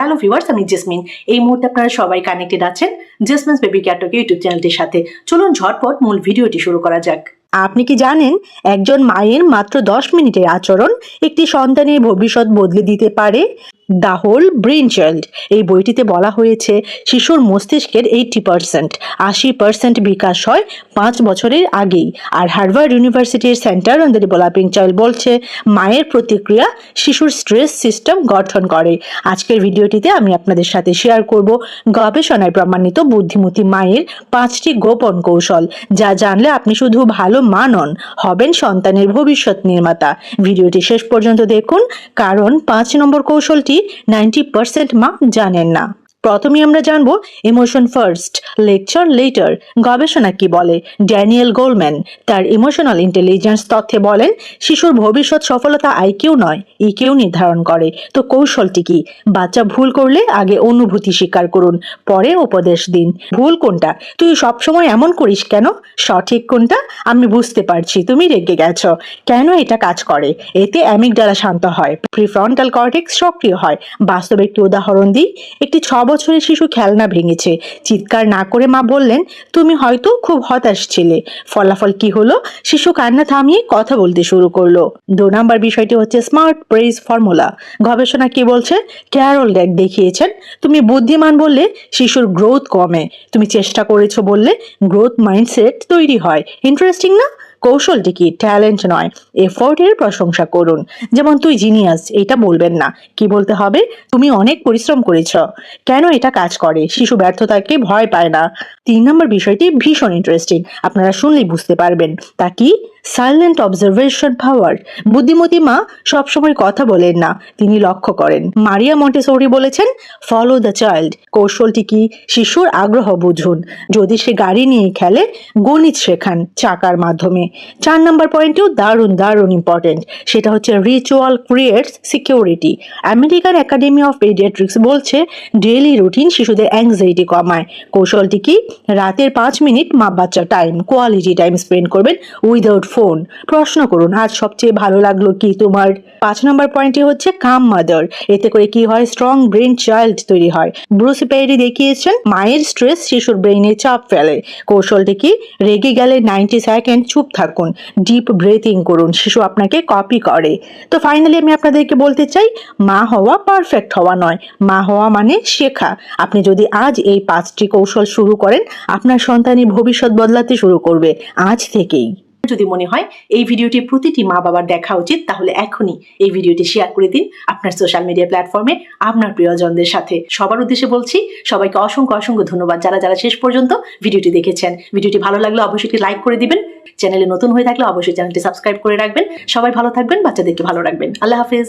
Hello viewers, আমি jasmine. এই মুহূর্তে আপনারা সবাই কানেক্টেড আছেন জেসমিনস বেবি কেয়ার টক ইউটিউব চ্যানেলটির সাথে। চলুন ঝটপট মূল ভিডিওটি শুরু করা যাক। আপনি কি জানেন একজন মায়ের মাত্র 10 মিনিটের আচরণ একটি সন্তানের ভবিষ্যৎ বদলে দিতে পারে? দ্য হোল ব্রেন চাইল্ড এই বইটিতে বলা হয়েছে শিশুর মস্তিষ্কের 80% বিকাশ হয় 5 বছরের আগেই। আর হার্ভার্ড ইউনিভার্সিটির centre on the developing child বলছে মায়ের প্রতিক্রিয়া শিশুর স্ট্রেস সিস্টেম গঠন করে। আজকের ভিডিওটিতে আমি আপনাদের সাথে শেয়ার করব গবেষণায় প্রমাণিত বুদ্ধিমতী মায়ের 5টি গোপন কৌশল, যা জানলে আপনি শুধু ভালো মা নন, হবেন সন্তানের ভবিষ্যৎ নির্মাতা। ভিডিওটি শেষ পর্যন্ত দেখুন, কারণ 5 নম্বর কৌশলটি 90% মা জানেন না। প্রথমে আমরা জানবো ইমোশন ফার্স্ট, লেকচার লেটার। গবেষণা কি বলে? ড্যানিয়েল গোলম্যান তার ইমোশনাল ইন্টেলিজেন্স তথ্যে বলেন শিশুর ভবিষ্যৎ সফলতা আইকিউ নয়, ইকিউ নির্ধারণ করে। তো কৌশলটি কি? বাচ্চা ভুল করলে আগে অনুভূতি স্বীকার করুন, পরে উপদেশ দিন। ভুল কোনটা? তুই সবসময় এমন করিস কেন? সঠিক কোনটা? আমি বুঝতে পারছি তুমি রেগে গেছ। কেন এটা কাজ করে? এতে অ্যামিগডালা শান্ত হয়, প্রিফ্রন্টাল কর্টেক্স সক্রিয় হয়। বাস্তব একটি উদাহরণ দিই। একটি 6 বছরের শিশু খেলনা ভেঙেছে। চিৎকার না করে মা বললেন, তুমি হয়তো খুব হতাশ ছিলে। ফলাফল কি হলো? শিশু কান্না থামিয়ে কথা বলতে শুরু করলো। 2 নাম্বার বিষয়টি হচ্ছে স্মার্ট প্রেজ ফর্মুলা। গবেষণা কি বলছে? ক্যারল ডেক দেখিয়েছেন তুমি বুদ্ধিমান বললে শিশুর গ্রোথ কমে, তুমি চেষ্টা করেছো বললে গ্রোথ মাইন্ডসেট তৈরি হয়। ইন্টারেস্টিং না? কৌশলটি কি? ট্যালেন্ট নয়, এফোর্টের প্রশংসা করুন। যেমন তুই জিনিয়াস এটা বলবেন না, কি বলতে হবে? তুমি অনেক পরিশ্রম করেছ। কেন এটা কাজ করে? শিশু ব্যর্থতাকে ভয় পায় না। 3 নম্বর বিষয়টি ভীষণ ইন্টারেস্টিং, আপনারা শুনলেই বুঝতে পারবেন। তা কি? সাইলেন্ট অবজারভেশন পাওয়ার। বুদ্ধিমতী মা সবসময় কথা বলেন না, তিনি লক্ষ্য করেন। মারিয়া মন্টেসরি বলেছেন ফলো দ্য চাইল্ড। কৌশলটি কি? শিশুর আগ্রহ বুঝুন। যদি সে গাড়ি নিয়ে খেলে, গণিত শেখান চাকার মাধ্যমে। 4 নম্বর পয়েন্টও দারুণ ইম্পর্টেন্ট, সেটা হচ্ছে ritual creates security. American academy of paediatrics বলছে ডেইলি রুটিন শিশুদের অ্যাংজাইটি কমায়। কৌশলটি কি? রাতের 5 মিনিট মা বাচ্চা টাইম, কোয়ালিটি টাইম স্পেন্ড করবেন উইদাউট ফোন। প্রশ্ন করুন, আজ সবচেয়ে ভালো লাগলো কি তোমার? 5 নম্বর পয়েন্টটি হচ্ছে কাম মাদার। এতে করে কি হয়? স্ট্রং ব্রেন চাইল্ড তৈরি হয়। ব্রুস পেরি দেখিয়েছেন মায়ের স্ট্রেস শিশুর ব্রেইনে চাপ ফেলে। কৌশলটি কি? রেগে গেলে 90 সেকেন্ড চুপ থাকুন, ডিপ ব্রেথিং করুন, শিশু আপনাকে কপি করে। তো ফাইনালি আমি আপনাদেরকে বলতে চাই, মা হওয়া পারফেক্ট হওয়া নয়, মা হওয়া মানে শেখা। আপনি যদি আজ এই 5টি কৌশল শুরু করেন, আপনার সন্তানের ভবিষ্যৎ বদলাতে শুরু করবে আজ থেকেই। যদি মনে হয় এই ভিডিওটি প্রতিটি মা বাবার দেখা উচিত, তাহলে এখনই এই ভিডিওটি শেয়ার করে দিন আপনার সোশ্যাল মিডিয়া প্ল্যাটফর্মে আপনার প্রিয়জনদের সাথে। সবার উদ্দেশ্যে বলছি, সবাইকে অসংখ্য ধন্যবাদ যারা শেষ পর্যন্ত ভিডিওটি দেখেছেন। ভিডিওটি ভালো লাগলে অবশ্যই লাইক করে দিবেন। চ্যানেলে নতুন হয়ে থাকলে অবশ্যই চ্যানেলটি সাবস্ক্রাইব করে রাখবেন। সবাই ভালো থাকবেন, বাচ্চাদেরকে ভালো রাখবেন। আল্লাহ হাফেজ।